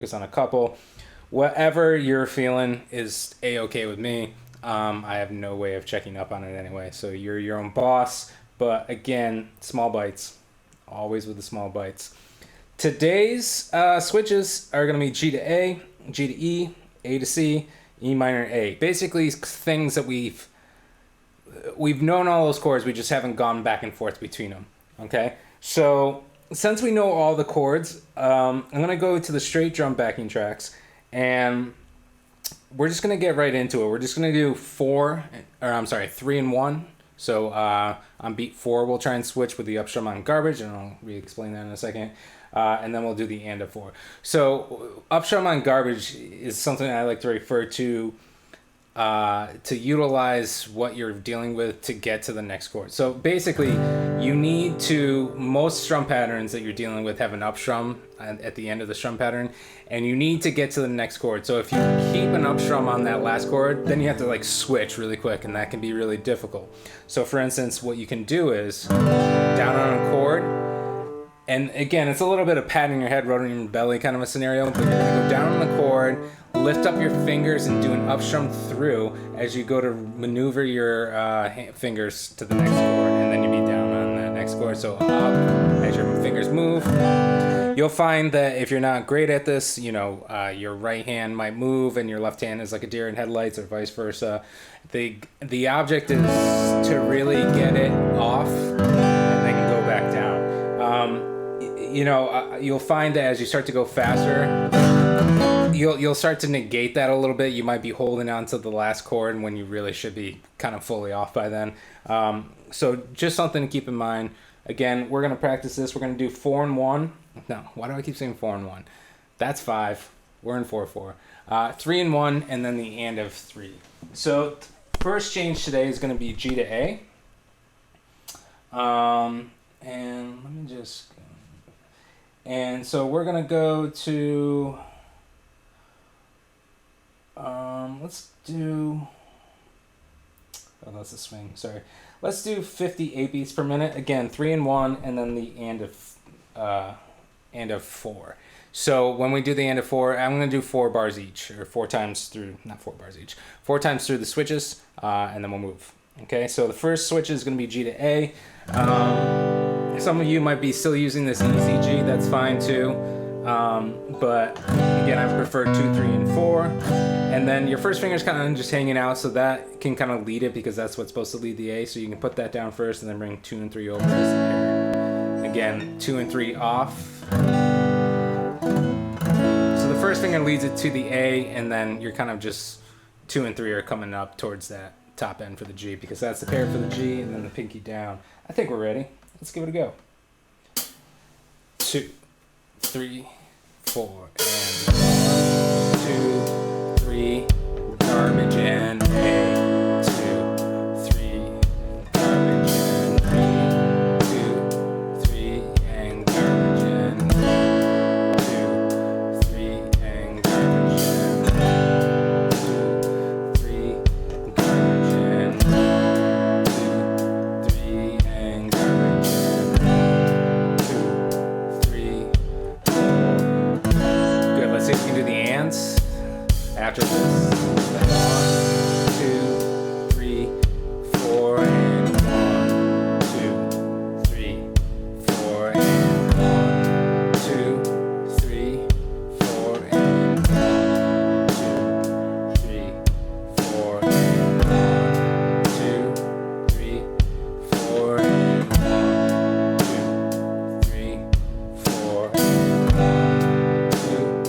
focus on a couple. Whatever you're feeling is a-okay with me. I have no way of checking up on it anyway, so you're your own boss. But again, small bites, always with the small bites. Today's switches are going to be G to A, G to E, A to C, E minor, A. Basically, things that we've known all those chords, we just haven't gone back and forth between them. Okay, so since we know all the chords, I'm gonna go to the straight drum backing tracks, and we're just gonna get right into it. We're just gonna do three and one. So on beat 4, we'll try and switch with the upstrum on garbage, and I'll re-explain that in a second. And then we'll do the and of 4. So upstrum on garbage is something I like to refer to utilize what you're dealing with to get to the next chord. So basically, most strum patterns that you're dealing with have an up strum at the end of the strum pattern, and you need to get to the next chord. So if you keep an up strum on that last chord, then you have to like switch really quick, and that can be really difficult. So for instance, what you can do is down on a chord, and again, it's a little bit of patting your head, rubbing your belly kind of a scenario, but you're gonna go down on the chord, lift up your fingers and do an up strum through as you go to maneuver your fingers to the next chord, and then you be down on that next chord. So up as your fingers move. You'll find that if you're not great at this, your right hand might move and your left hand is like a deer in headlights, or vice versa. The object is to really get it off and then go back down. You'll find that as you start to go faster, you'll start to negate that a little bit. You might be holding on to the last chord when you really should be kind of fully off by then. So just something to keep in mind. Again, we're going to practice this. We're going to do 4 and 1. No, why do I keep saying 4 and 1? That's 5. We're in 4/4. 3 and 1, and then the and of 3. So first change today is going to be G to A. And let me just... And so we're going to go to... let's do... Oh, that's a swing. Sorry. Let's do 58 beats per minute. Again, 3 and 1, and then the and of 4. So when we do the and of 4, I'm going to do 4 bars each, or 4 times through, not 4 bars each, 4 times through the switches, and then we'll move. Okay, so the first switch is going to be G to A. Some of you might be still using this easy G. That's fine too. But again, I prefer 2, 3, and 4. And then your first finger's kind of just hanging out, so that can kind of lead it, because that's what's supposed to lead the A. So you can put that down first and then bring 2 and 3 over as the pair. Again, 2 and 3 off. So the first finger leads it to the A, and then you're kind of just 2 and 3 are coming up towards that top end for the G, because that's the pair for the G, and then the pinky down. I think we're ready. Let's give it a go. 2, 3, 4, and 1, 2, 3, garbage and A, 2, 3, garbage and B, 2, 3, and garbage and B, 2, 3, and garbage and B, 2, 3, garbage and B, 2, 3, and garbage and B, 2, 3. Good. Let's see if we can do the ands after this. 1, 2, 3, 4, and 1, 2, 3, 4, and 1, 2, 3, 4, and 1, 2, 3, 4, and 1, 2, 3, 4, and 1, 2, 3, 4, and 1, 2,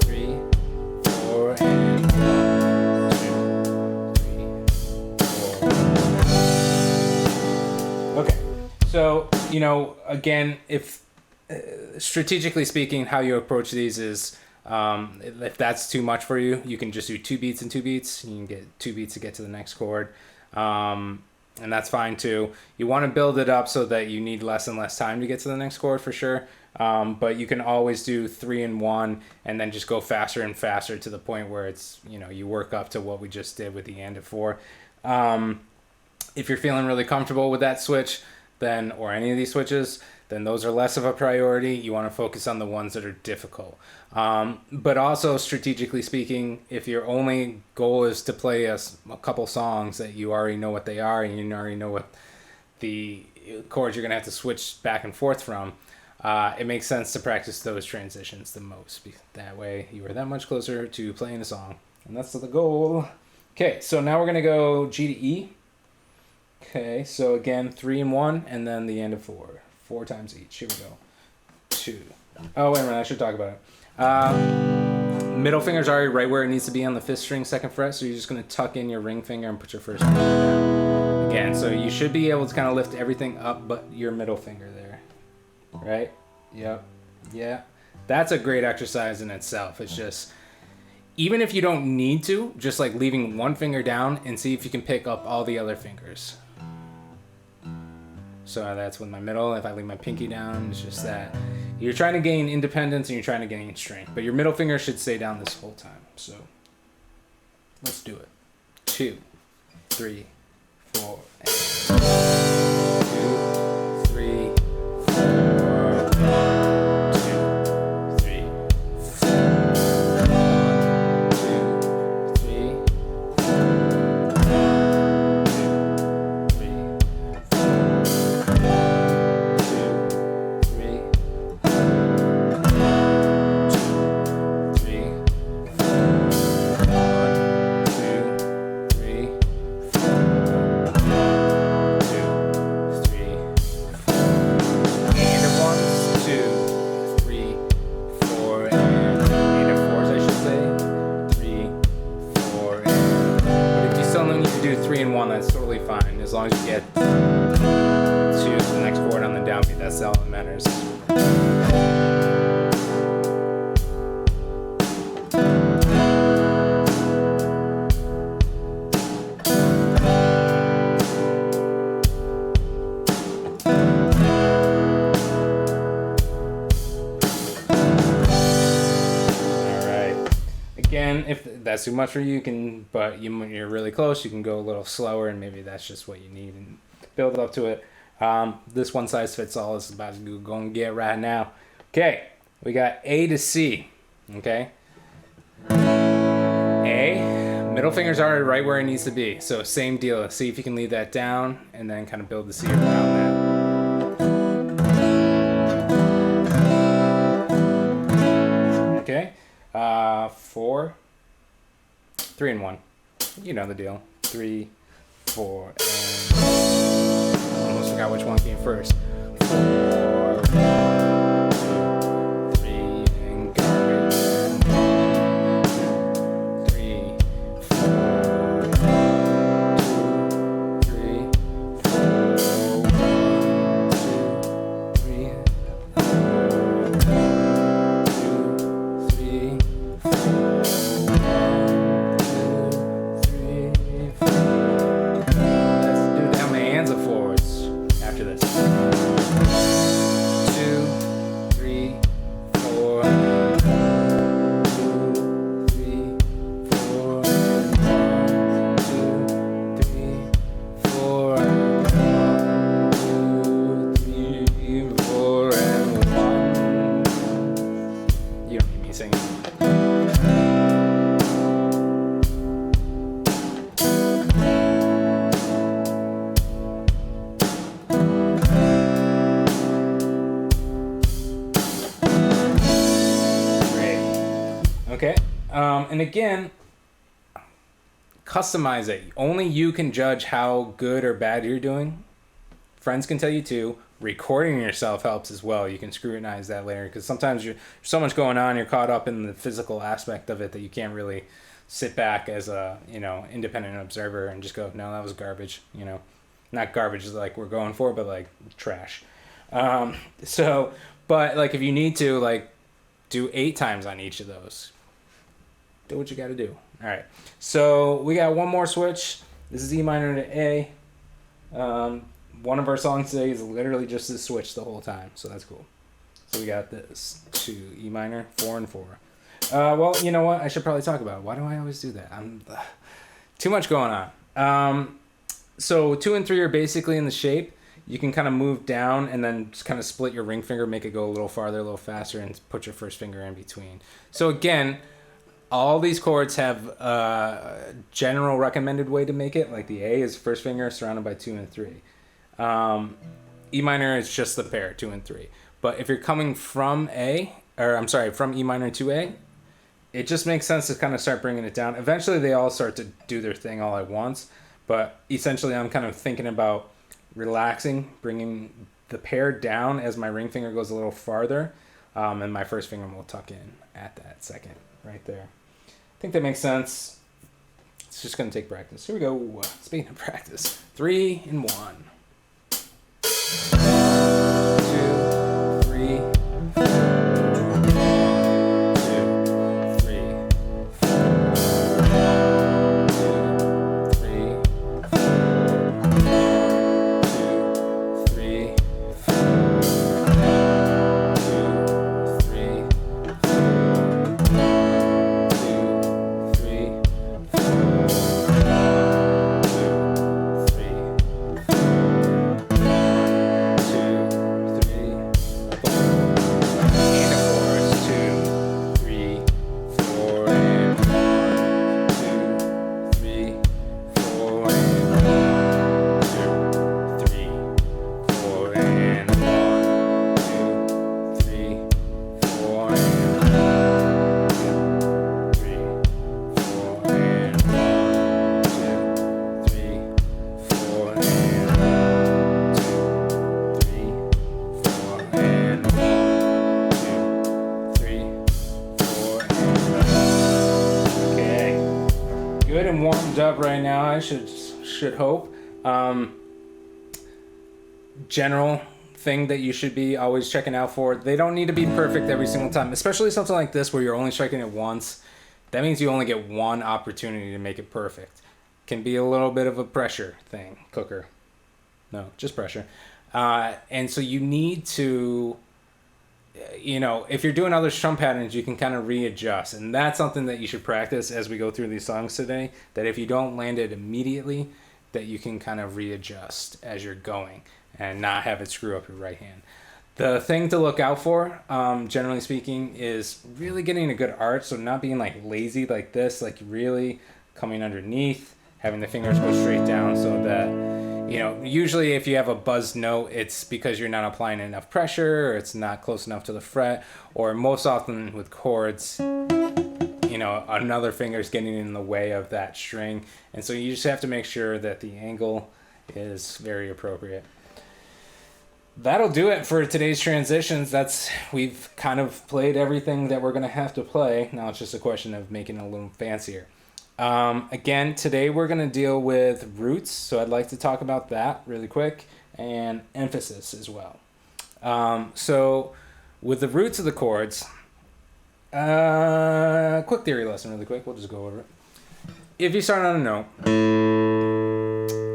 3, 4, and 1, 2, 3, 4. Okay, so again, if strategically speaking, how you approach these is, if that's too much for you, you can just do 2 beats and 2 beats. You can get 2 beats to get to the next chord, and that's fine too. You want to build it up so that you need less and less time to get to the next chord for sure. But you can always do 3 and 1, and then just go faster and faster to the point where it's, you work up to what we just did with the and of 4. If you're feeling really comfortable with that switch, then, or any of these switches, then those are less of a priority. You want to focus on the ones that are difficult. But also, strategically speaking, if your only goal is to play a couple songs that you already know what they are and you already know what the chords you're going to have to switch back and forth from, it makes sense to practice those transitions the most. That way, you are that much closer to playing a song. And that's the goal. Okay, so now we're going to go G to E. Okay, so again, 3 and 1, and then the end of 4. 4 times each. Here we go. 2. Oh, wait a minute, I should talk about it. Middle finger's already right where it needs to be on the 5th string, 2nd fret, so you're just going to tuck in your ring finger and put your 1st finger down. Again, so you should be able to kind of lift everything up but your middle finger there. Right? Yep. Yeah. That's a great exercise in itself. It's just, even if you don't need to, just like leaving one finger down and see if you can pick up all the other fingers. So that's with my middle. If I leave my pinky down, it's just that you're trying to gain independence and you're trying to gain strength. But your middle finger should stay down this whole time. So let's do it. 2, 3, 4, and 2, 3, 4, 2, 3, that's totally fine. As long as you get to the next chord on the downbeat, that's all that matters. Again, if that's too much for you, but you're really close, you can go a little slower, and maybe that's just what you need and build up to it. This one size fits all is about to go and get right now. Okay, we got A to C. Okay, A, middle finger's already right where it needs to be, so same deal. See if you can leave that down and then kind of build the C around that. Okay. 4, 3 and 1. You know the deal. 3, 4, and almost forgot which one came first. 4, 3, and garbage. 3, 4, 2, 3, 4, 1, 2, 3, Okay, and again, customize it. Only you can judge how good or bad you're doing. Friends can tell you too. Recording yourself helps as well. You can scrutinize that later because sometimes there's so much going on. You're caught up in the physical aspect of it that you can't really sit back as a independent observer and just go, no, that was garbage. Not garbage like we're going for, but like trash. But like if you need to, like, do 8 times on each of those. Do what you got to do. All right. So we got one more switch. This is E minor to A. One of our songs today is literally just this switch the whole time, so that's cool. So we got this to E minor, 4 and 4. Well, you know what? I should probably talk about it. Why do I always do that? Too much going on. So 2 and 3 are basically in the shape. you can kind of move down and then just kind of split your ring finger, make it go a little farther, a little faster, and put your first finger in between. So again, all these chords have a general recommended way to make it. Like the A is first finger surrounded by 2 and 3. E minor is just the pair, 2 and 3. But if you're coming from from E minor to A, it just makes sense to kind of start bringing it down. Eventually, they all start to do their thing all at once. But essentially, I'm kind of thinking about relaxing, bringing the pair down as my ring finger goes a little farther, and my first finger will tuck in at that second right there. I think that makes sense. It's just going to take practice. Here we go. Speaking of practice, 3 and 1. 2, 3, 4. Good and warmed up right now, I should hope. General thing that you should be always checking out for. They don't need to be perfect every single time, especially something like this where you're only striking it once. That means you only get one opportunity to make it perfect. Can be a little bit of a pressure thing, cooker. No, just pressure. And so you need to, if you're doing other strum patterns, you can kind of readjust. And that's something that you should practice as we go through these songs today, that if you don't land it immediately, that you can kind of readjust as you're going and not have it screw up your right hand. The thing to look out for, generally speaking, is really getting a good arch. So not being like lazy like this, like really coming underneath, having the fingers go straight down so that, usually if you have a buzzed note, it's because you're not applying enough pressure, or it's not close enough to the fret, or most often with chords, another finger's getting in the way of that string. And so you just have to make sure that the angle is very appropriate. That'll do it for today's transitions. We've kind of played everything that we're going to have to play. Now it's just a question of making it a little fancier. Again, today we're going to deal with roots, so I'd like to talk about that really quick, and emphasis as well. So with the roots of the chords, quick theory lesson really quick, we'll just go over it. If you start on a note,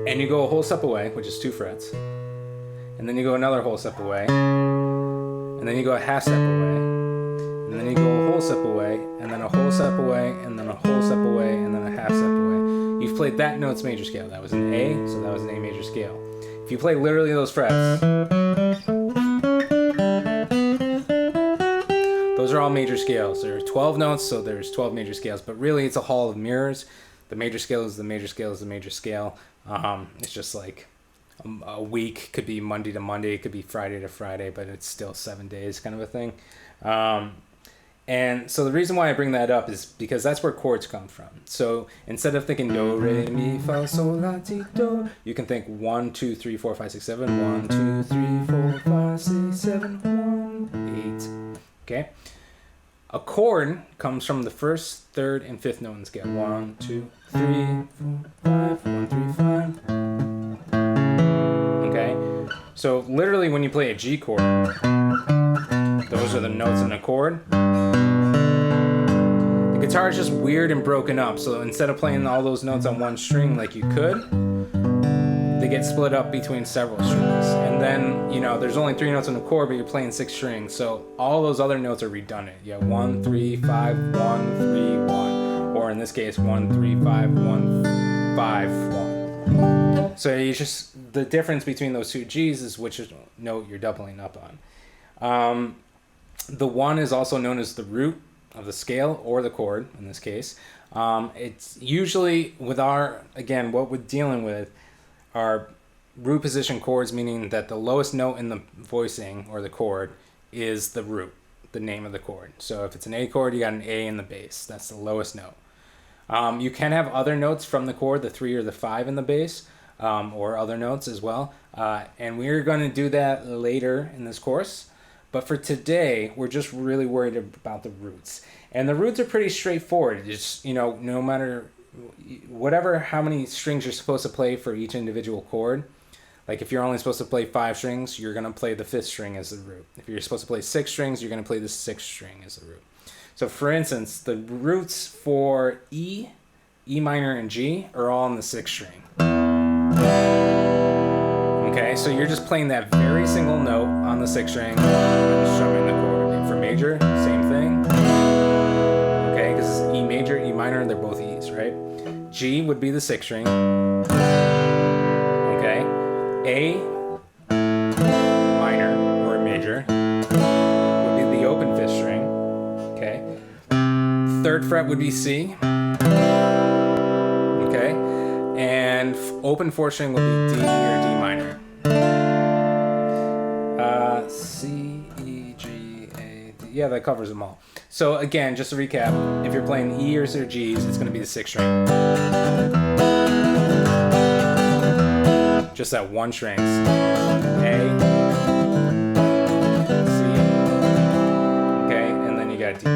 and you go a whole step away, which is 2 frets, and then you go another whole step away, and then you go a half step away, and then you go a whole step away, and then a whole step away, and then a whole step away, and then a half step away. You've played that note's major scale. That was an A, so that was an A major scale. If you play literally those frets, those are all major scales. There are 12 notes, so there's 12 major scales, but really it's a hall of mirrors. The major scale is the major scale is the major scale. It's just like a week could be Monday to Monday, it could be Friday to Friday, but it's still 7 days kind of a thing. And so the reason why I bring that up is because that's where chords come from. So instead of thinking do, re, mi, fa, sol, la, ti, do, you can think 1, 2, 3, 4, 5, 6, 7. 1, 2, 3, 4, 5, 6, 7, 1, 8. Okay? A chord comes from the first, third, and fifth note in the scale. 1, 2, 3, 4, 5, 1, 3, 5. Okay? So literally when you play a G chord, those are the notes in a chord. The guitar is just weird and broken up, so instead of playing all those notes on one string like you could, they get split up between several strings. And then, there's only 3 notes in the chord, but you're playing 6 strings, so all those other notes are redundant. You have 1, 3, 5, 1, 3, 1. Or in this case, 1, 3, 5, 1, 5, 1. So you just, the difference between those two G's is which note you're doubling up on. The 1 is also known as the root of the scale or the chord in this case. It's usually with our, again, what we're dealing with are root position chords, meaning that the lowest note in the voicing or the chord is the root, the name of the chord. So if it's an A chord, you got an A in the bass. That's the lowest note. You can have other notes from the chord, the 3 or the 5 in the bass, or other notes as well. And we're going to do that later in this course. But for today, we're just really worried about the roots. And the roots are pretty straightforward. It's, you know, no matter how many strings you're supposed to play for each individual chord. Like if you're only supposed to play 5 strings, you're going to play the 5th string as the root. If you're supposed to play 6 strings, you're going to play the 6th string as the root. So for instance, the roots for E, E minor, and G are all on the 6th string. Okay, so you're just playing that very single note on the 6th string and strumming the chord. And for major, same thing. Okay, because it's E major, E minor, they're both E's, right? G would be the 6th string. Okay, A minor or major would be the open 5th string. Okay, 3rd fret would be C. Okay, and open 4th string would be D or D minor. C, E, G, A, D. Yeah, that covers them all. So again, just to recap, if you're playing E's or G's, it's going to be the 6th string. Just that one string. A, C, okay, and then you got D's, which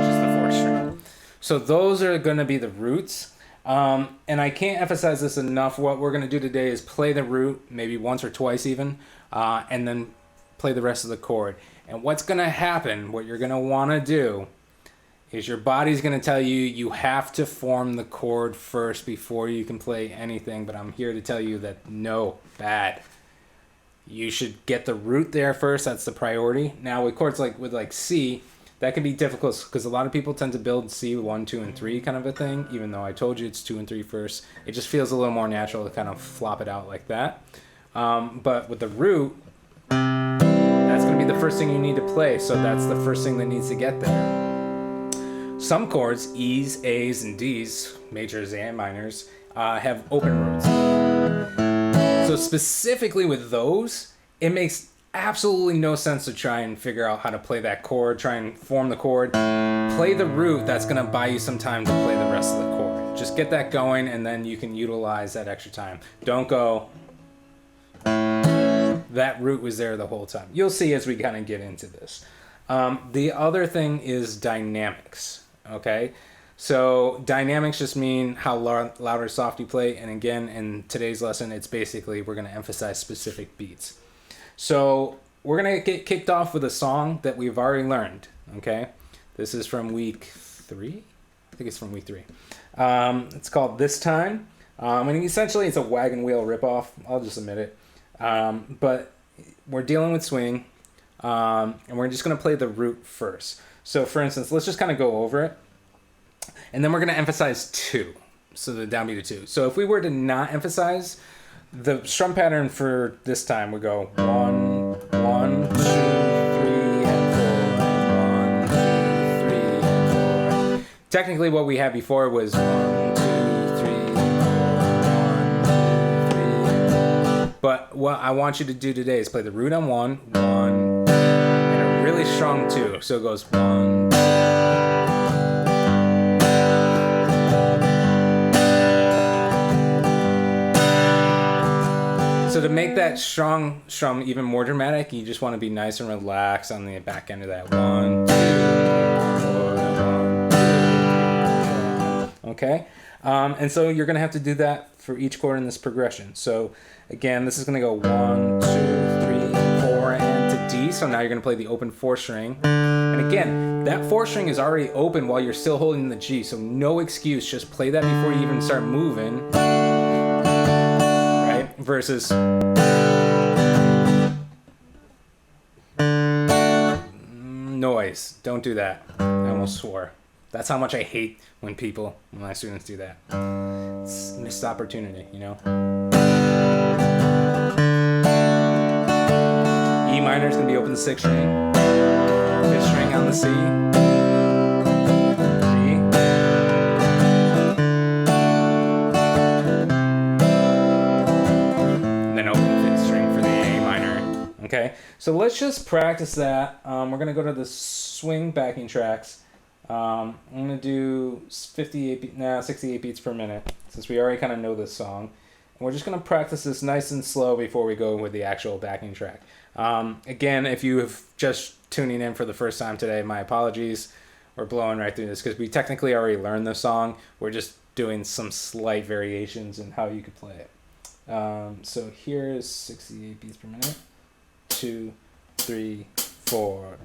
is the 4th string. So those are going to be the roots. And I can't emphasize this enough. What we're going to do today is play the root, maybe once or twice even, and then play the rest of the chord. And what's going to happen, what you're going to want to do, is your body's going to tell you you have to form the chord first before you can play anything. But I'm here to tell you that no, bad. You should get the root there first. That's the priority. Now with chords like C, that can be difficult because a lot of people tend to build C 1, 2, and 3 kind of a thing, even though I told you it's 2 and 3 first. It just feels a little more natural to kind of flop it out like that. But with the root, that's going to be the first thing you need to play, so that's the first thing that needs to get there. Some chords, E's, A's, and D's, majors and minors, have open roots. So specifically with those, it makes absolutely no sense to try and figure out how to play that chord, try and form the chord. Play the root, that's going to buy you some time to play the rest of the chord. Just get that going and then you can utilize that extra time. Don't go, that root was there the whole time. You'll see as we kind of get into this. The other thing is dynamics, okay? So dynamics just mean how loud or soft you play. And again, in today's lesson, it's basically we're going to emphasize specific beats. So we're going to get kicked off with a song that we've already learned, okay? This is from week 3. I think it's from week 3. It's called This Time. And essentially it's a wagon wheel ripoff. I'll just admit it. But we're dealing with swing, and we're just going to play the root first. So for instance, let's just kind of go over it. And then we're going to emphasize 2. So the downbeat of 2. So if we were to not emphasize, the strum pattern for this time would go 1, 1, 2, 3, and 4, and 1, 2, 3, and 4. Technically, what we had before was 1, 2, 3, 4, 1, 2, 3. But what I want you to do today is play the root on 1, 1, and a really strong 2. So it goes 1. So to make that strong strum even more dramatic, you just want to be nice and relaxed on the back end of that. 1, 2, 4, 1, 2. Okay? And so you're going to have to do that for each chord in this progression. So again, this is going to go 1, 2, 3, 4, and to D. So now you're going to play the open 4th string. And again, that 4th string is already open while you're still holding the G. So no excuse. Just play that before you even start moving. Versus noise. Don't do that. I almost swore. That's how much I hate when my students do that. It's missed opportunity, you know? E minor is going to be open the 6th string, 5th string on the C, 3, and then open 5th string for the A minor. Okay, so let's just practice that. We're going to go to the swing backing tracks. I'm going to do 68 68 beats per minute, since we already kind of know this song. And we're just going to practice this nice and slow before we go with the actual backing track. Again, if you have just tuning in for the first time today, my apologies. We're blowing right through this because we technically already learned the song. We're just doing some slight variations in how you could play it. So here is 68 beats per minute. 2, 3, 4,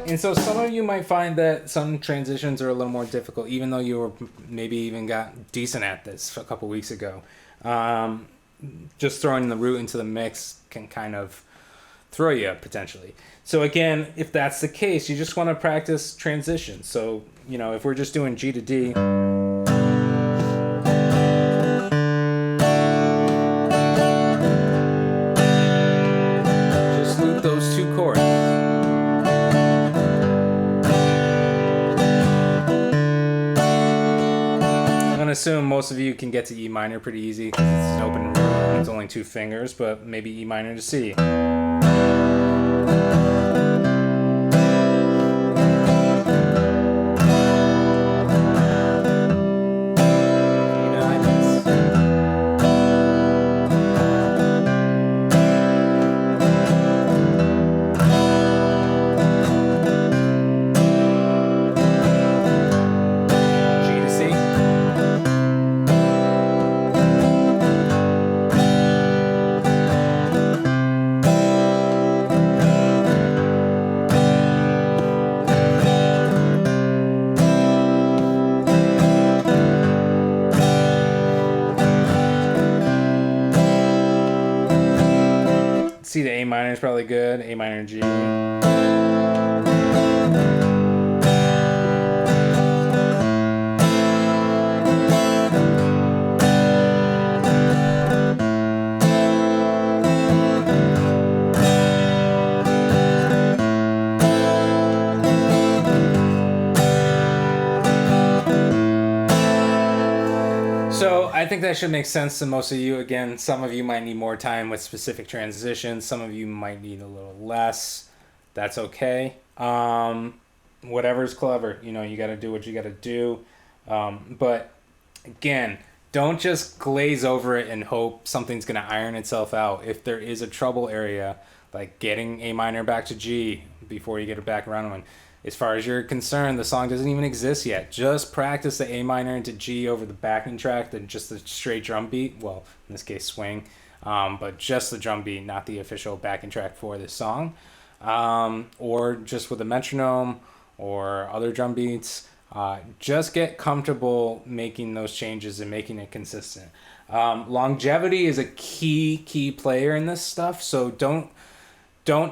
And so some of you might find that some transitions are a little more difficult, even though you were maybe even got decent at this a couple weeks ago. Just throwing the root into the mix can kind of throw you up potentially. So again, if that's the case, you just want to practice transitions. So, you know, if we're just doing G to D, just loop those 2 chords. I'm gonna assume most of you can get to E minor pretty easy because it's an open root and it's only 2 fingers, but maybe E minor to C. C to A minor is probably good. A minor and G. So I think that should make sense to most of you. Again, some of you might need more time with specific transitions. Some of you might need a little less. That's okay. Whatever's clever. You know, you got to do what you got to do. But again, don't just glaze over it and hope something's going to iron itself out. If there is a trouble area, like getting A minor back to G before you get it back around one, as far as you're concerned, the song doesn't even exist yet. Just practice the A minor into G over the backing track, then just the straight drum beat. Well, in this case, swing. But just the drum beat, not the official backing track for this song. Or just with a metronome or other drum beats. Just get comfortable making those changes and making it consistent. Longevity is a key player in this stuff. So don't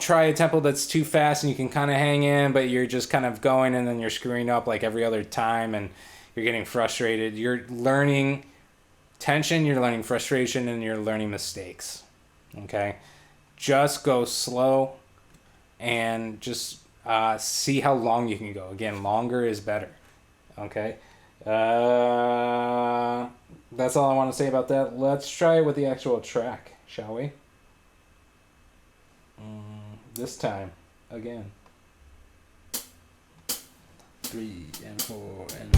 try a tempo that's too fast and you can kind of hang in, but you're just kind of going and then you're screwing up like every other time and you're getting frustrated. You're learning tension, you're learning frustration, and you're learning mistakes. Okay? Just go slow and just see how long you can go. Again, longer is better. Okay? That's all I want to say about that. Let's try it with the actual track, shall we? This time, again. 3 and 4 and...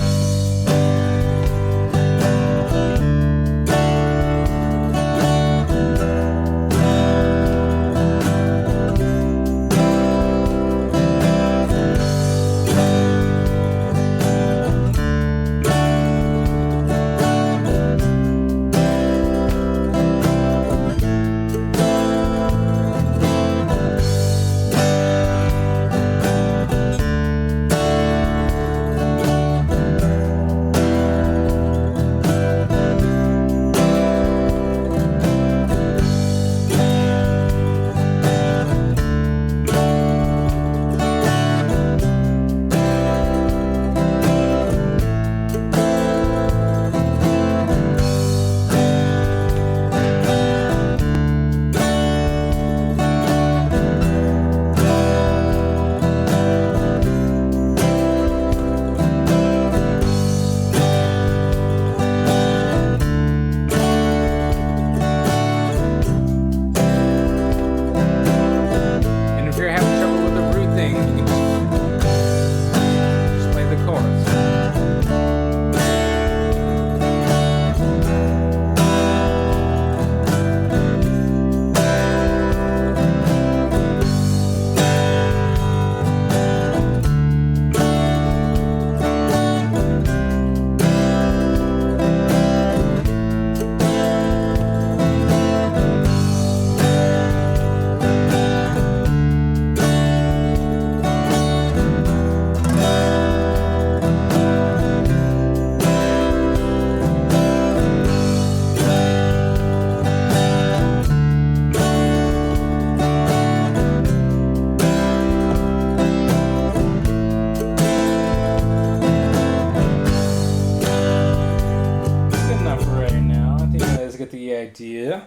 idea.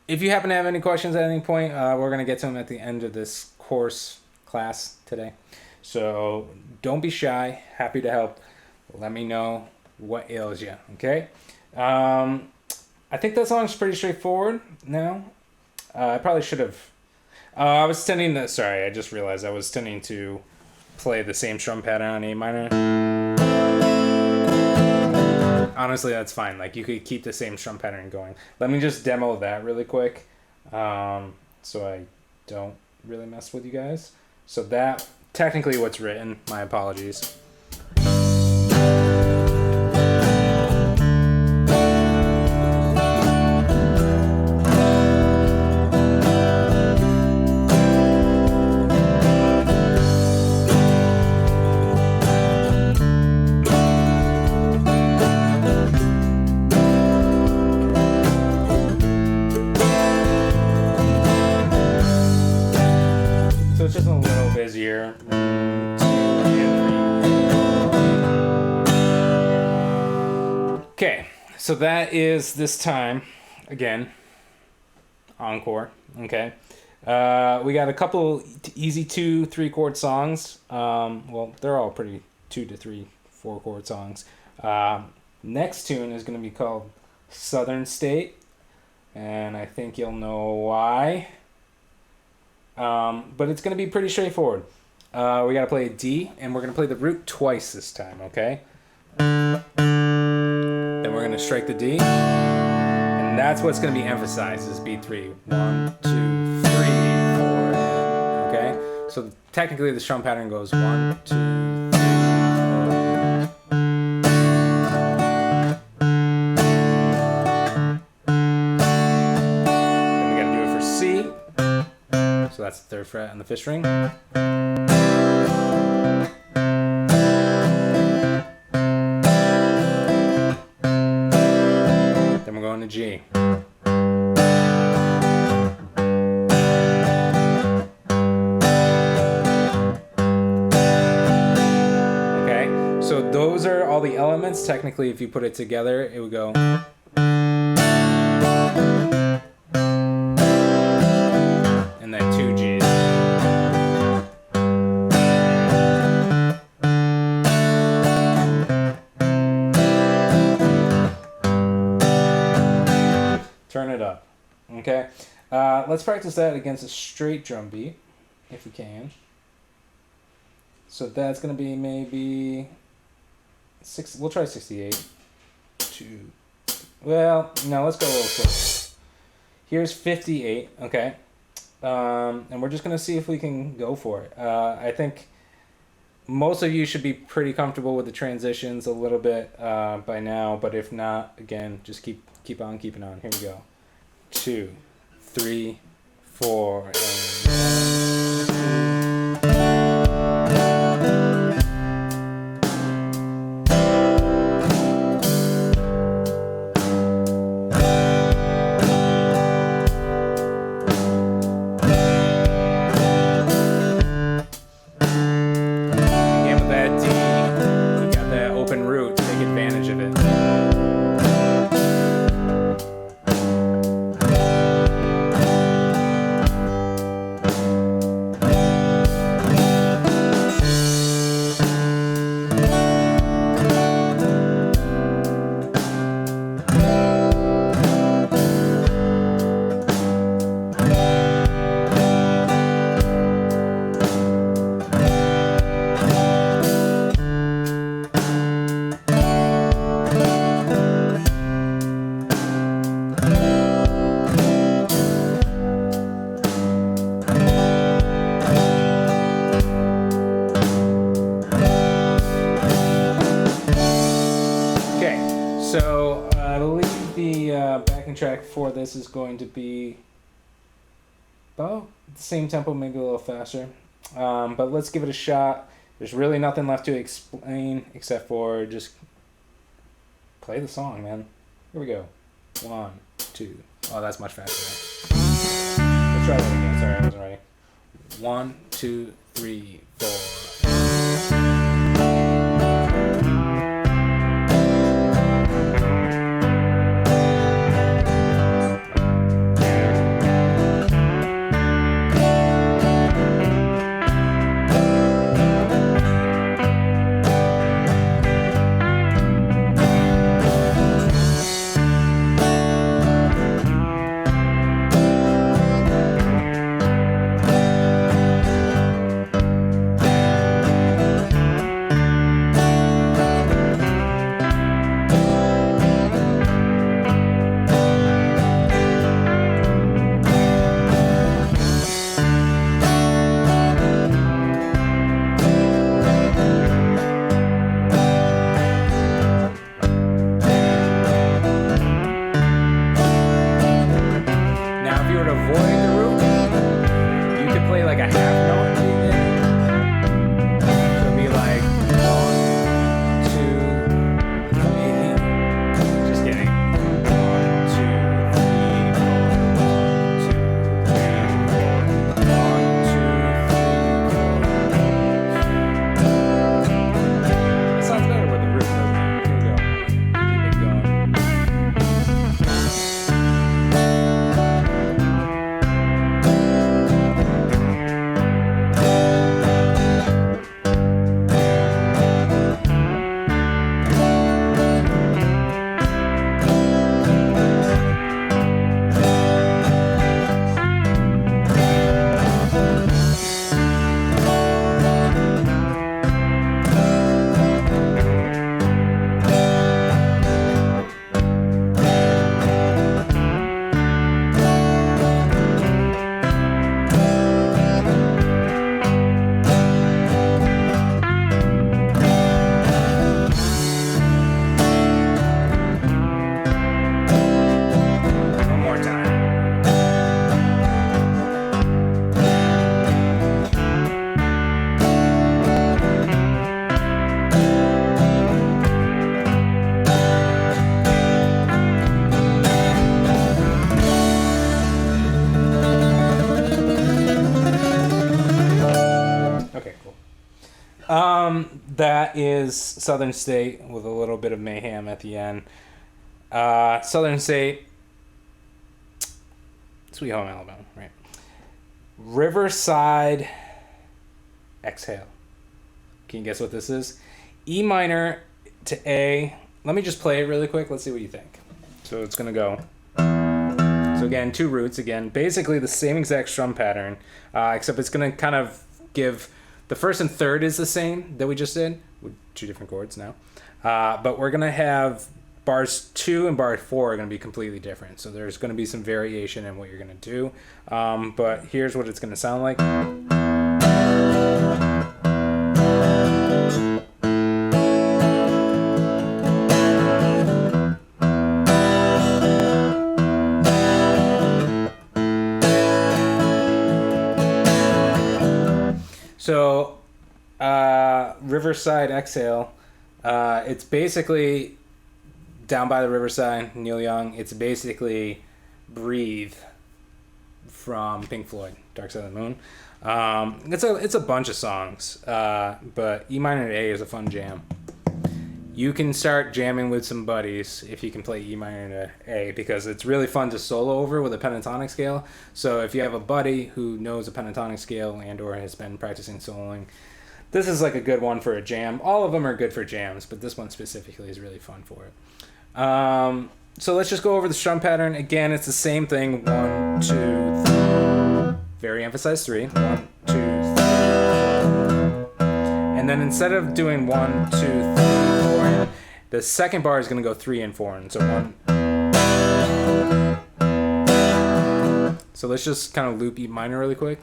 If you happen to have any questions at any point, we're going to get to them at the end of this course class today. So don't be shy. Happy to help. Let me know what ails you, okay? I think that song's pretty straightforward now. I probably should have... I was tending to... Sorry, I just realized I was tending to play the same strum pattern on A minor. Honestly, that's fine. Like, you could keep the same strum pattern going. Let me just demo that really quick, so I don't really mess with you guys. So that, technically what's written. My apologies. It's just a little busier. 1, 2, and 3. Okay, so that is this time again. Encore. Okay, we got a couple easy 2-3 chord songs. Well, they're all pretty 2 to 3, 4 chord songs. Next tune is going to be called Southern State, and I think you'll know why. But it's going to be pretty straightforward. We got to play a D, and we're going to play the root twice this time, okay? Then we're going to strike the D, and that's what's going to be emphasized is beat 3. 1, 2, 3, 4, okay? So technically the strum pattern goes 1, 2, 3, 4. Then we got to do it for C. So that's the 3rd fret on the 5th string. a G. Okay, so those are all the elements. Technically, if you put it together, it would go. And then 2 Gs. Turn it up. Okay, let's practice that against a straight drum beat, if we can. So that's gonna be maybe we'll try 68. 2. Well, no, let's go a little slower. Here's 58. Okay, and we're just gonna see if we can go for it. I think most of you should be pretty comfortable with the transitions a little bit by now, but if not, again, just keep on keeping on. Here we go. 2, 3, 4, and so I believe the backing track for this is going to be about the same tempo, maybe a little faster. But let's give it a shot. There's really nothing left to explain except for just play the song, man. Here we go. 1, 2. Oh, that's much faster. Let's try that again. Sorry, I wasn't ready. 1, 2, 3, 4. that is Southern State with a little bit of mayhem at the end. Southern State, Sweet Home Alabama, right? Riverside Exhale. Can you guess what this is? E minor to A. Let me just play it really quick. Let's see what you think. So it's going to go. So again, 2 roots. Again, basically the same exact strum pattern, except it's going to kind of give... The first and third is the same that we just did, with 2 different chords now. But we're going to have bars 2 and bar 4 are going to be completely different. So there's going to be some variation in what you're going to do. But here's what it's going to sound like. So, Riverside Exhale, it's basically Down by the Riverside, Neil Young. It's basically Breathe from Pink Floyd, Dark Side of the Moon. It's a bunch of songs, but E minor to A is a fun jam. You can start jamming with some buddies if you can play E minor to A, because it's really fun to solo over with a pentatonic scale. So if you have a buddy who knows a pentatonic scale and or has been practicing soloing, this is like a good one for a jam. All of them are good for jams, but this one specifically is really fun for it. So let's just go over the strum pattern. Again, it's the same thing. 1, 2, 3. Very emphasized 3. 1, 2, 3. And then instead of doing 1, 2, 3, 4, the second bar is going to go 3 and 4. And so 1. So let's just kind of loop E minor really quick.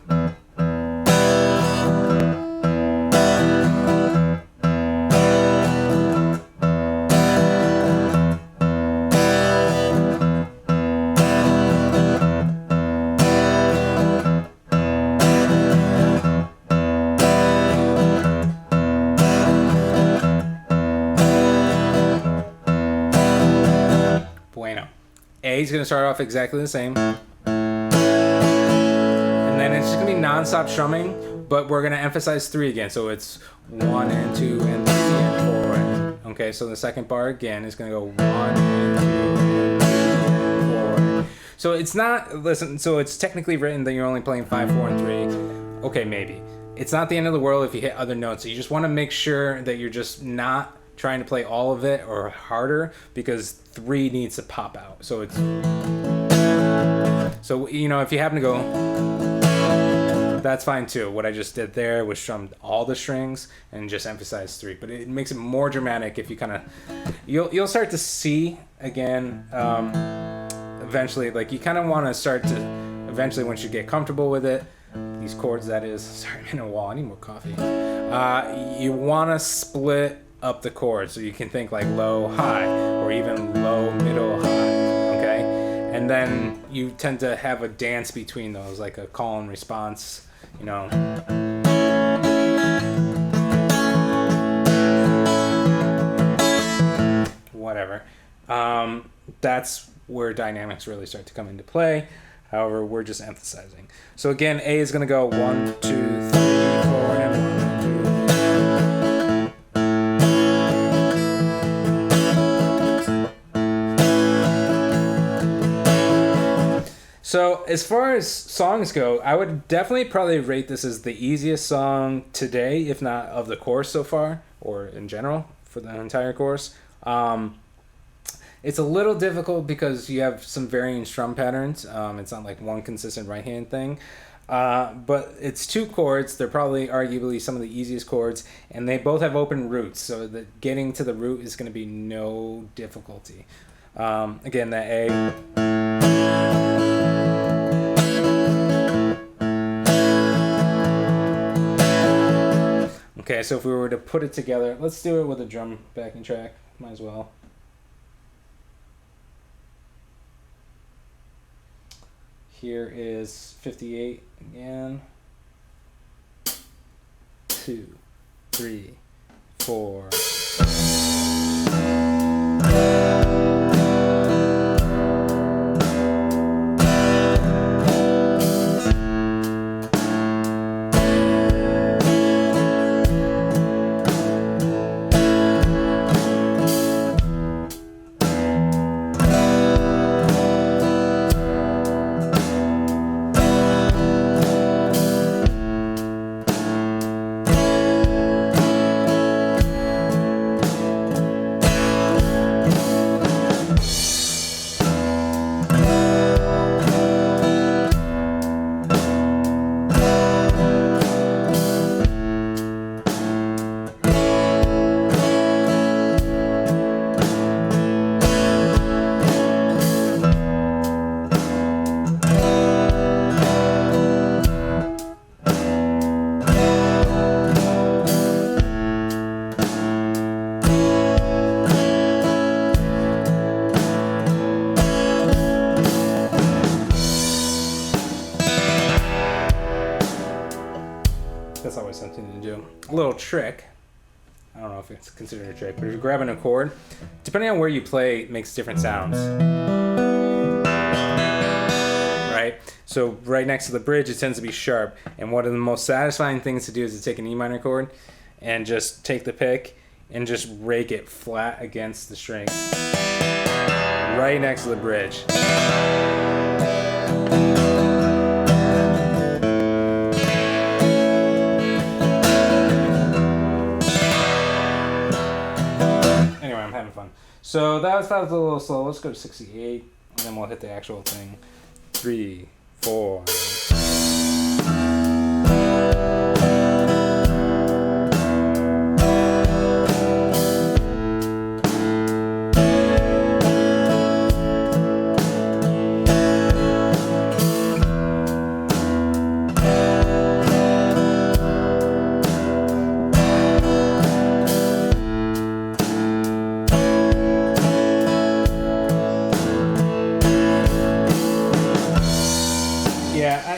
A is going to start off exactly the same. And then it's just going to be non-stop strumming, but we're going to emphasize 3 again. So it's 1 and 2 and 3 and 4. Okay, so the second bar again is going to go 1 and 2 and 3 and 4. So it's not, listen, so it's technically written that you're only playing 5, 4, and 3. Okay, maybe. It's not the end of the world if you hit other notes. So you just want to make sure that you're just not trying to play all of it or harder, because 3 needs to pop out. So it's, so you know, if you happen to go, that's fine too. What I just did there was strummed all the strings and just emphasized 3, but it makes it more dramatic if you kind of, you'll start to see again eventually, like you kind of want to start to eventually, once you get comfortable with it, these chords, that is, sorry, I'm in a wall, I need more coffee. You want to split up the chords, so you can think like low, high, or even low, middle, high, okay? And then you tend to have a dance between those, like a call and response, you know. Whatever. That's where dynamics really start to come into play. However, we're just emphasizing. So again, A is gonna go 1, 2, 3, 4, and 1, 2, 3. So as far as songs go, I would definitely probably rate this as the easiest song today, if not of the course so far, or in general for the entire course. It's a little difficult because you have some varying strum patterns. It's not like one consistent right hand thing. But it's 2 chords. They're probably arguably some of the easiest chords, and they both have open roots, so that getting to the root is going to be no difficulty. Again, that A. Okay, so if we were to put it together, let's do it with a drum backing track. Might as well. Here is 58 again. 2, 3, 4. little trick. I don't know if it's considered a trick, but if you're grabbing a chord, depending on where you play, it makes different sounds. Right? So right next to the bridge, it tends to be sharp. And one of the most satisfying things to do is to take an E minor chord and just take the pick and just rake it flat against the string. Right next to the bridge. Anyway, I'm having fun. So that was a little slow. Let's go to 68, and then we'll hit the actual thing. 3, 4.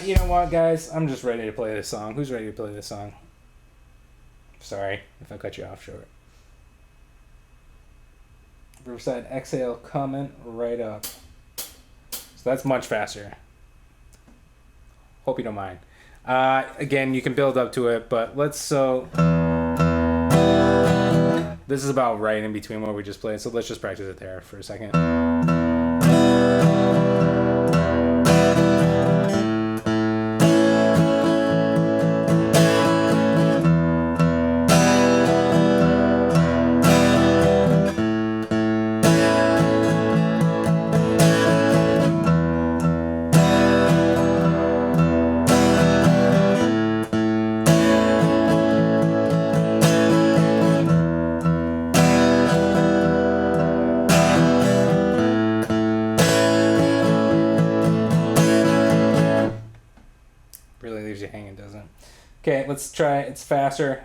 You know what, guys? I'm just ready to play this song. Who's ready to play this song? Sorry if I cut you off short. Riverside Exhale coming right up. So that's much faster. Hope you don't mind. Again, you can build up to it, but this is about right in between what we just played, so let's just practice it there for a second. Really leaves you hanging, doesn't it? Okay, let's try. It's faster.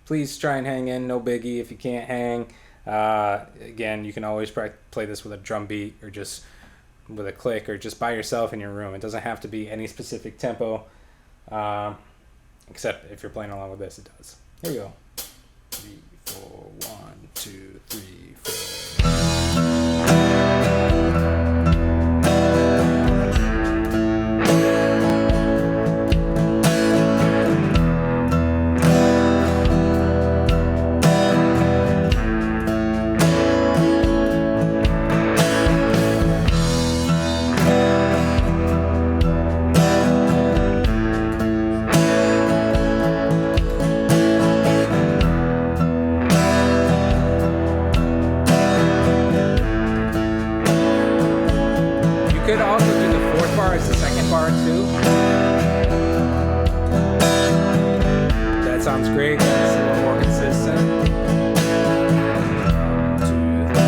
Please try and hang in. No biggie if you can't hang. Again, you can always play this with a drum beat or just with a click or just by yourself in your room. It doesn't have to be any specific tempo, except if you're playing along with this, it does. Here we go. 3, 4, 1, 2, 3, 4. Could also do the fourth bar as the second bar too. That sounds great. That's a little more consistent. 2, 3,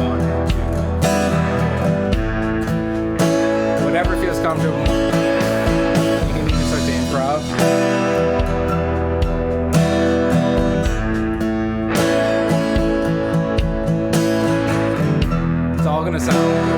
1, 2. Whatever feels comfortable. You can even start to improv. It's all gonna sound good.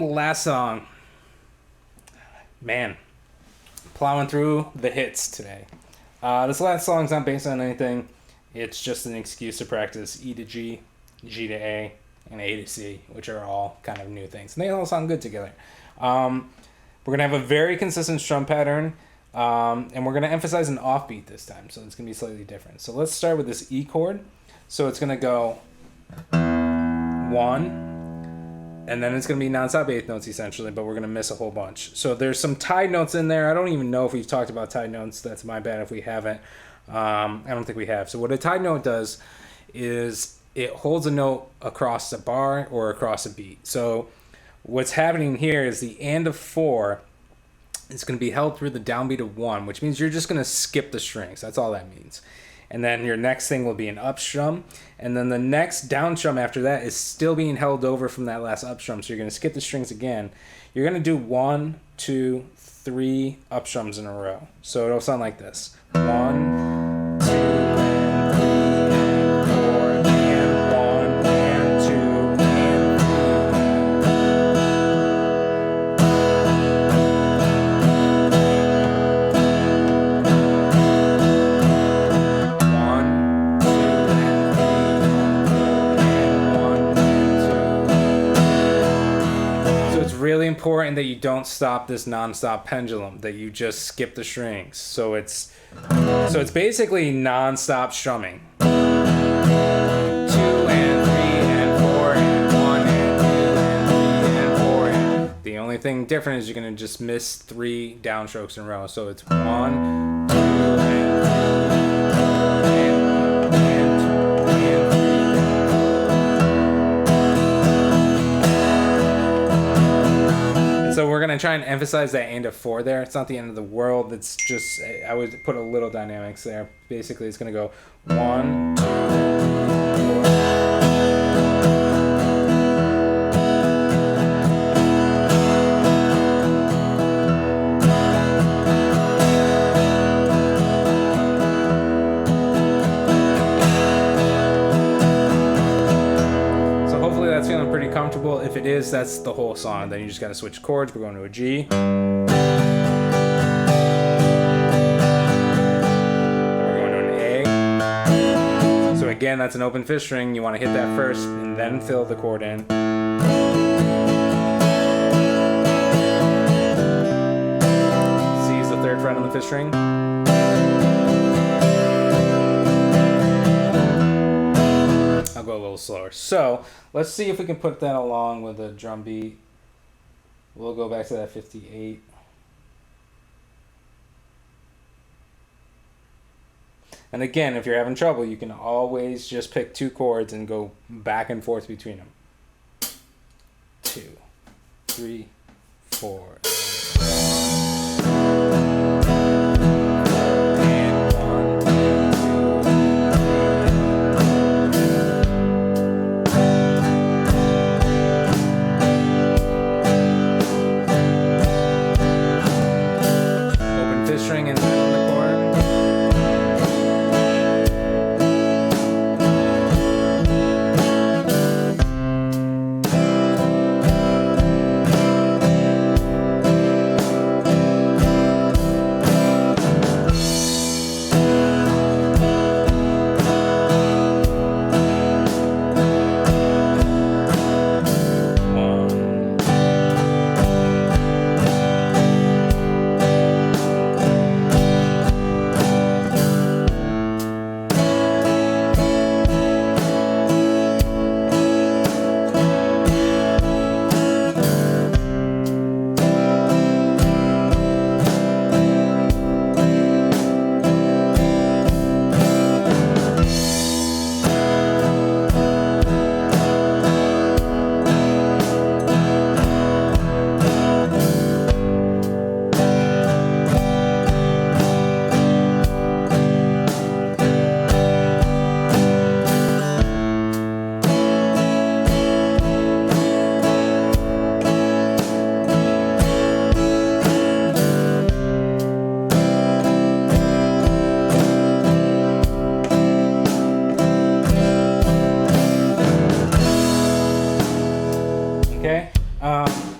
Last song. Man, plowing through the hits today. This last song's not based on anything. It's just an excuse to practice E to G, G to A, and A to C, which are all kind of new things. And they all sound good together. We're going to have a very consistent strum pattern, and we're going to emphasize an offbeat this time, so it's going to be slightly different. So let's start with this E chord. So it's going to go 1, and then it's going to be nonstop eighth notes essentially, but we're going to miss a whole bunch. So there's some tied notes in there. I don't even know if we've talked about tied notes. That's my bad if we haven't. I don't think we have. So what a tied note does is it holds a note across a bar or across a beat. So what's happening here is the and of 4 It's going to be held through the downbeat of 1, which means you're just going to skip the strings. That's all that means. And then your next thing will be an up strum. And then the next down strum after that is still being held over from that last up strum. So you're going to skip the strings again. You're going to do 1, 2, 3 up strums in a row. So it'll sound like this. 1, 2, and 3, and 4, and 1, and 2, and 1, 2, and 3, and 1, and 2. So it's really important that you don't stop this non-stop pendulum, that you just skip the strings. So it's basically non-stop strumming. 2 and 3 and 4 and 1 and 2 and 3 and 4 and the only thing different is you're gonna just miss 3 downstrokes in a row. So it's 1, 2, and 3. So we're going to try and emphasize that end of 4 there. It's not the end of the world. It's just, I would put a little dynamics there. Basically, it's going to go 1, 2, 3, 4. So hopefully that's feeling pretty comfortable. If it is, that's the whole song. Then you just got to switch chords. We're going to a G. Again, that's an open 5th string. You want to hit that first and then fill the chord in. C is the 3rd fret on the 5th string. I'll go a little slower. So let's see if we can put that along with a drum beat. We'll go back to that 58. And again, if you're having trouble, you can always just pick 2 chords and go back and forth between them. 2, 3, 4. And 1, 2, 3. Open 5th string and then the chord.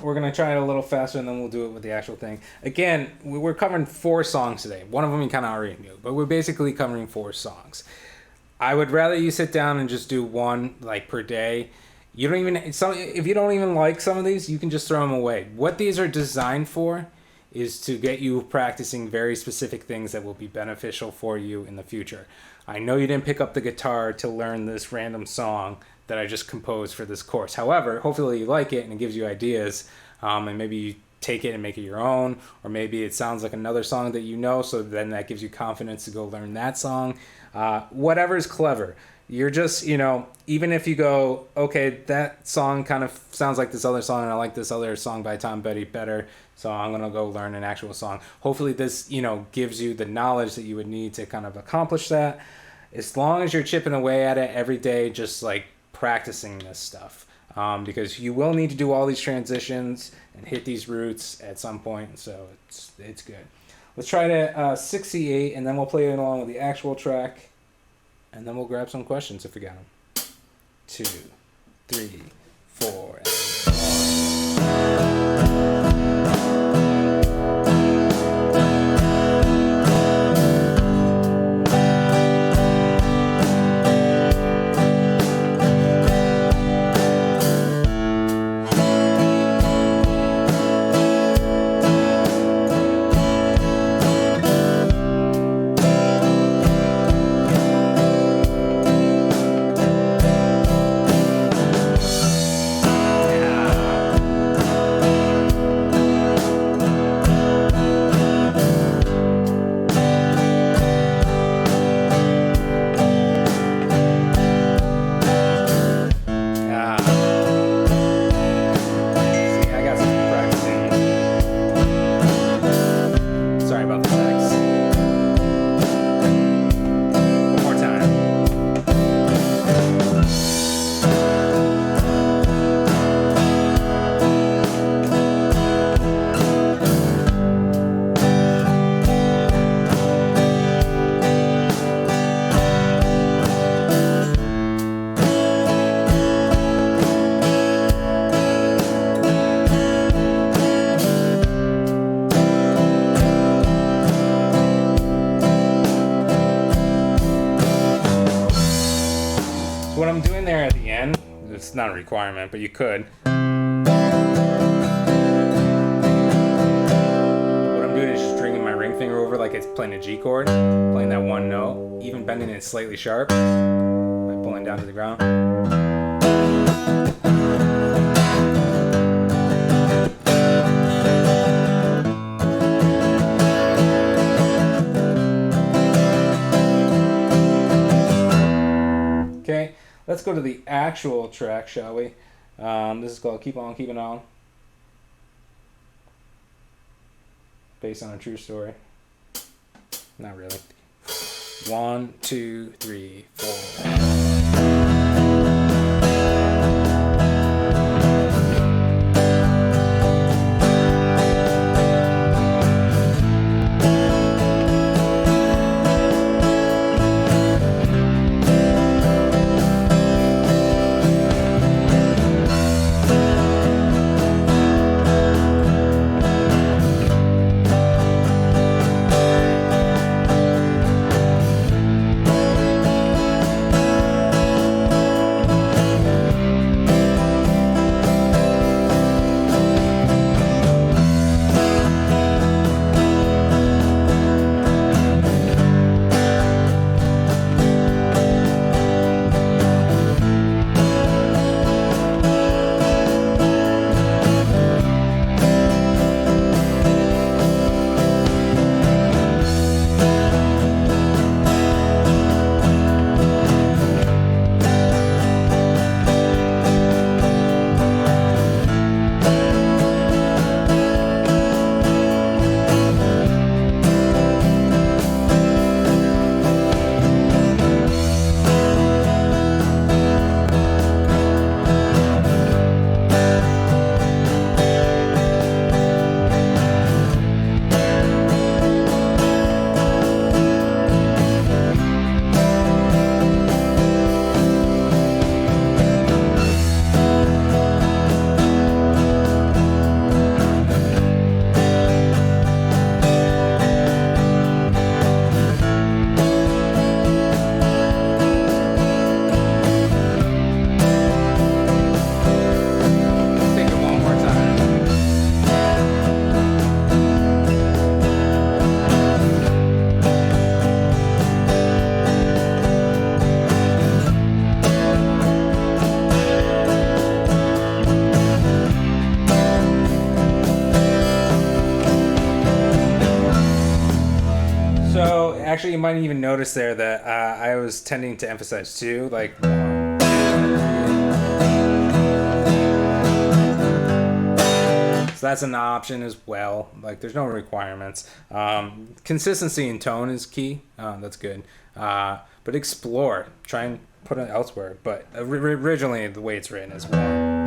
We're going to try it a little faster and then we'll do it with the actual thing. Again, we're covering 4 songs today. One of them you kind of already knew, but we're basically covering 4 songs. I would rather you sit down and just do one like per day. You don't even, if you don't even like some of these, you can just throw them away. What these are designed for is to get you practicing very specific things that will be beneficial for you in the future. I know you didn't pick up the guitar to learn this random song that I just composed for this course. However, hopefully you like it and it gives you ideas, and maybe you take it and make it your own, or maybe it sounds like another song that you know, so then that gives you confidence to go learn that song. Whatever is clever. You're just, you know, even if you go, okay, that song kind of sounds like this other song, and I like this other song by Tom Petty better, so I'm gonna go learn an actual song. Hopefully, this, you know, gives you the knowledge that you would need to kind of accomplish that. As long as you're chipping away at it every day, just like practicing this stuff, because you will need to do all these transitions and hit these roots at some point. So it's good. Let's try to 68, and then we'll play it along with the actual track, and then we'll grab some questions if we got them. 2, 3, 4. What I'm doing there at the end, it's not a requirement, but you could. What I'm doing is stringing my ring finger over like it's playing a G chord, playing that one note, even bending it slightly sharp by pulling down to the ground. Okay. Let's go to the actual track, shall we? This is called Keep On Keeping On. Based on a true story. Not really. 1, 2, 3, 4. might even notice there that I was tending to emphasize two, like. So that's an option as well. Like, there's no requirements. Consistency in tone is key. That's good. But explore. Try and put it elsewhere. But originally, the way it's written is one.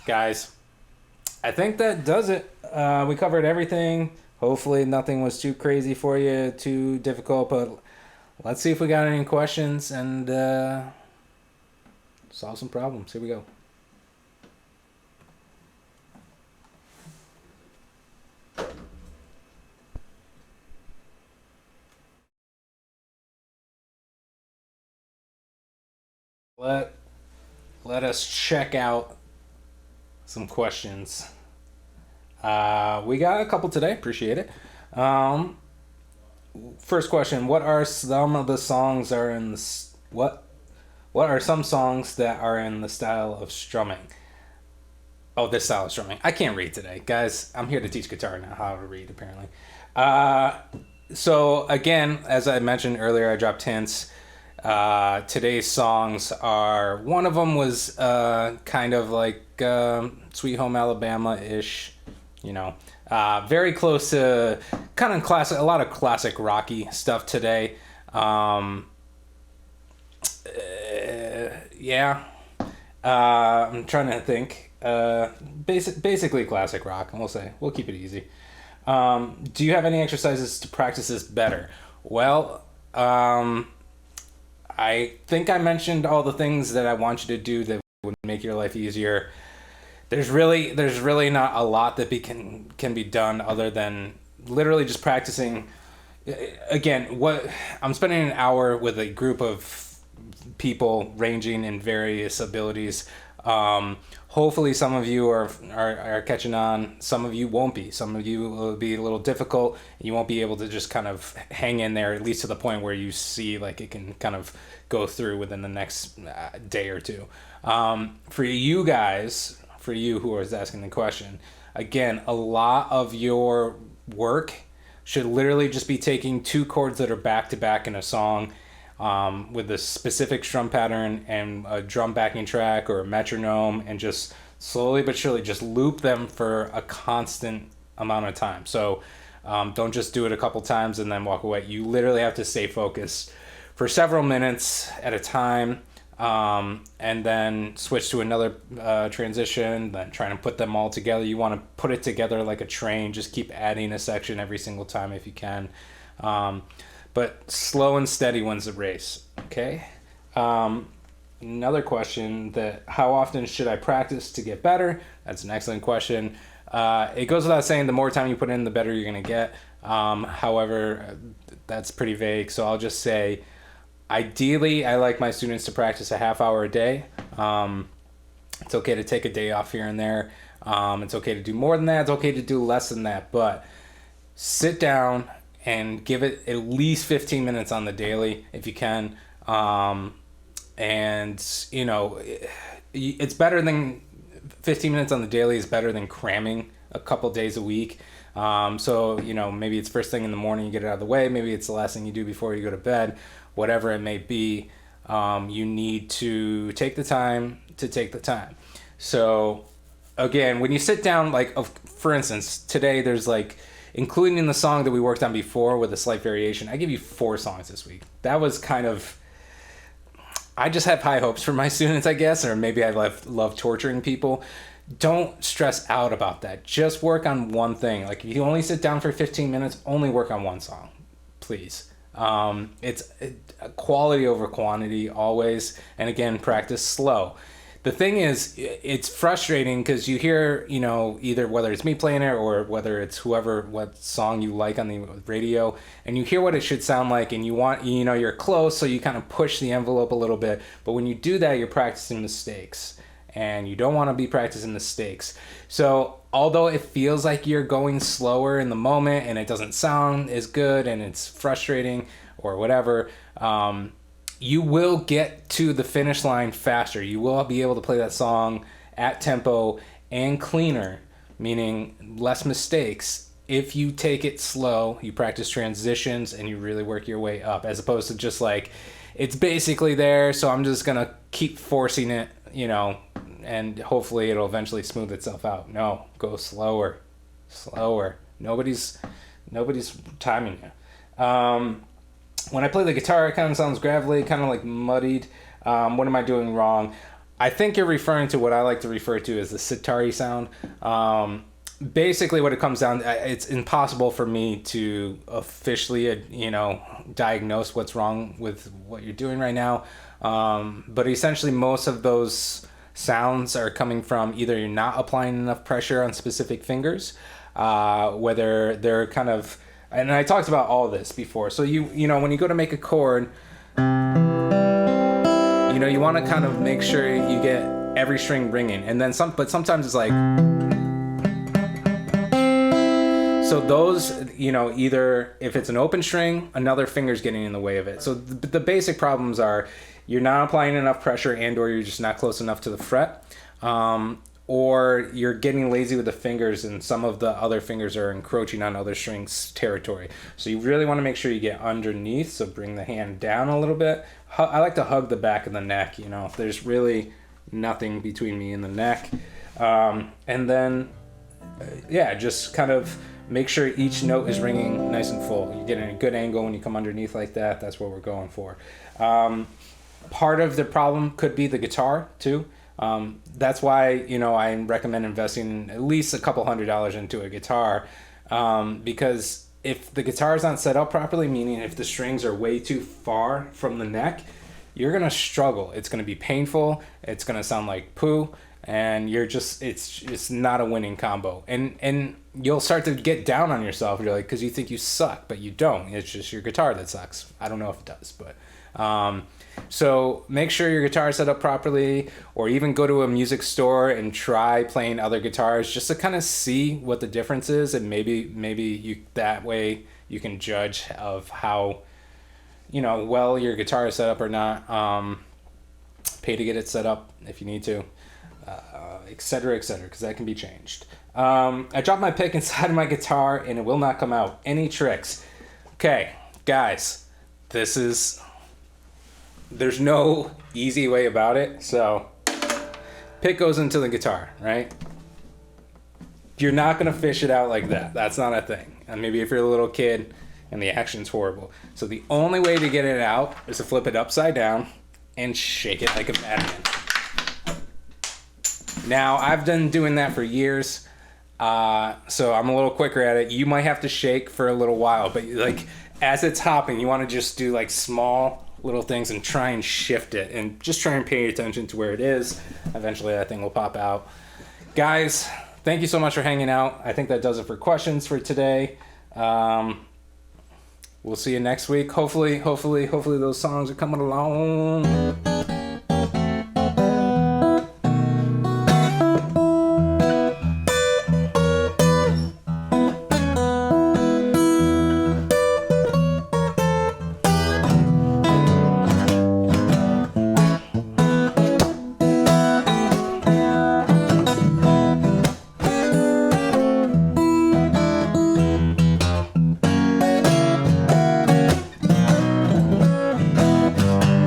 Guys, I think that does it. We covered everything. Hopefully nothing was too crazy for you, too difficult, but let's see if we got any questions and solve some problems. Here we go. Let us check out some questions. We got a couple today. Appreciate it. First question: what are some of the songs are in the what? What are some songs that are in the style of strumming? Oh, this style of strumming. I can't read today, guys. I'm here to teach guitar, not how to read. Apparently. So again, as I mentioned earlier, I dropped hints. Today's songs are one of them was kind of like Sweet Home Alabama ish. You know, very close to kind of classic, a lot of classic rocky stuff today. Yeah, I'm trying to think. Basically classic rock, and we'll keep it easy. Do you have any exercises to practice this better? Well, I think I mentioned all the things that I want you to do that would make your life easier. There's really not a lot that can be done other than literally just practicing. Again, what I'm spending an hour with a group of people ranging in various abilities. Hopefully some of you are catching on. Some of you won't be. Some of you will be a little difficult. You won't be able to just kind of hang in there, at least to the point where you see like it can kind of go through within the next day or two. For you guys, for you who is asking the question, again, a lot of your work should literally just be taking two chords that are back to back in a song, with a specific strum pattern and a drum backing track or a metronome, and just slowly but surely just loop them for a constant amount of time. So don't just do it a couple times and then walk away. You literally have to stay focused for several minutes at a time, and then switch to another transition, then trying to put them all together. You want to put it together like a train. Just keep adding a section every single time if you can. But slow and steady wins the race, okay? Another question, that how often should I practice to get better? That's an excellent question. It goes without saying, the more time you put in, the better you're going to get. However, that's pretty vague, so I'll just say, ideally, I like my students to practice a half hour a day. It's okay to take a day off here and there. It's okay to do more than that. It's okay to do less than that. But sit down and give it at least 15 minutes on the daily if you can. And, you know, it's better than 15 minutes on the daily is better than cramming a couple days a week. So, you know, maybe it's first thing in the morning, you get it out of the way. Maybe it's the last thing you do before you go to bed. Whatever it may be, you need to take the time to take the time. So, again, when you sit down, like, for instance, today there's like, including the song that we worked on before with a slight variation, I give you 4 songs this week. That was kind of, I just have high hopes for my students, I guess, or maybe I love torturing people. Don't stress out about that. Just work on one thing. Like, if you only sit down for 15 minutes, only work on one song, please. It's quality over quantity always. And again, practice slow. The thing is, it's frustrating because you hear, you know, either whether it's me playing it or whether it's what song you like on the radio, and you hear what it should sound like, and you want, you know, you're close, so you kind of push the envelope a little bit. But when you do that, you're practicing mistakes, and you don't want to be practicing mistakes. So although it feels like you're going slower in the moment and it doesn't sound as good and it's frustrating or whatever, you will get to the finish line faster. You will be able to play that song at tempo and cleaner, meaning less mistakes, if you take it slow, you practice transitions, and you really work your way up, as opposed to just like, it's basically there, so I'm just going to keep forcing it, you know, and hopefully it'll eventually smooth itself out. No, go slower. Slower. Nobody's timing you. When I play the guitar, it kind of sounds gravelly, kind of like muddied. What am I doing wrong? I think you're referring to what I like to refer to as the sitar-y sound. Basically, what it comes down to, it's impossible for me to officially, you know, diagnose what's wrong with what you're doing right now. But essentially, most of those sounds are coming from either you're not applying enough pressure on specific fingers, whether they're kind of, and I talked about all this before. So you know, when you go to make a chord, you know, you want to kind of make sure you get every string ringing, and then but sometimes it's like, so those, you know, either if it's an open string, another finger's getting in the way of it. So the basic problems are you're not applying enough pressure, and or you're just not close enough to the fret, or you're getting lazy with the fingers and some of the other fingers are encroaching on other strings' territory. So you really want to make sure you get underneath, so bring the hand down a little bit. I like to hug the back of the neck, you know, there's really nothing between me and the neck. And then, yeah, just kind of make sure each note is ringing nice and full. You're getting a good angle when you come underneath like that. That's what we're going for. Part of the problem could be the guitar too. That's why, you know, I recommend investing at least a couple $100 into a guitar, because if the guitar is not set up properly, meaning if the strings are way too far from the neck, you're gonna struggle. It's gonna be painful. It's gonna sound like poo, and you're just, it's not a winning combo. And you'll start to get down on yourself. You're like, because you think you suck, but you don't. It's just your guitar that sucks. I don't know if it does, but so make sure your guitar is set up properly, or even go to a music store and try playing other guitars just to kind of see what the difference is, and maybe you, that way you can judge of how, you know, well your guitar is set up or not. Pay to get it set up if you need to, etc., because that can be changed. I dropped my pick inside of my guitar and it will not come out. Any tricks? Okay, guys, there's no easy way about it. So pick goes into the guitar, right? You're not gonna fish it out like that. That's not a thing. And maybe if you're a little kid and the action's horrible. So the only way to get it out is to flip it upside down and shake it like a madman. Now, I've been doing that for years, so I'm a little quicker at it. You might have to shake for a little while, but like as it's hopping, you want to just do like small little things and try and shift it, and just try and pay attention to where it is. Eventually that thing will pop out. Guys, thank you so much for hanging out. I think that does it for questions for today. We'll see you next week. Hopefully those songs are coming along.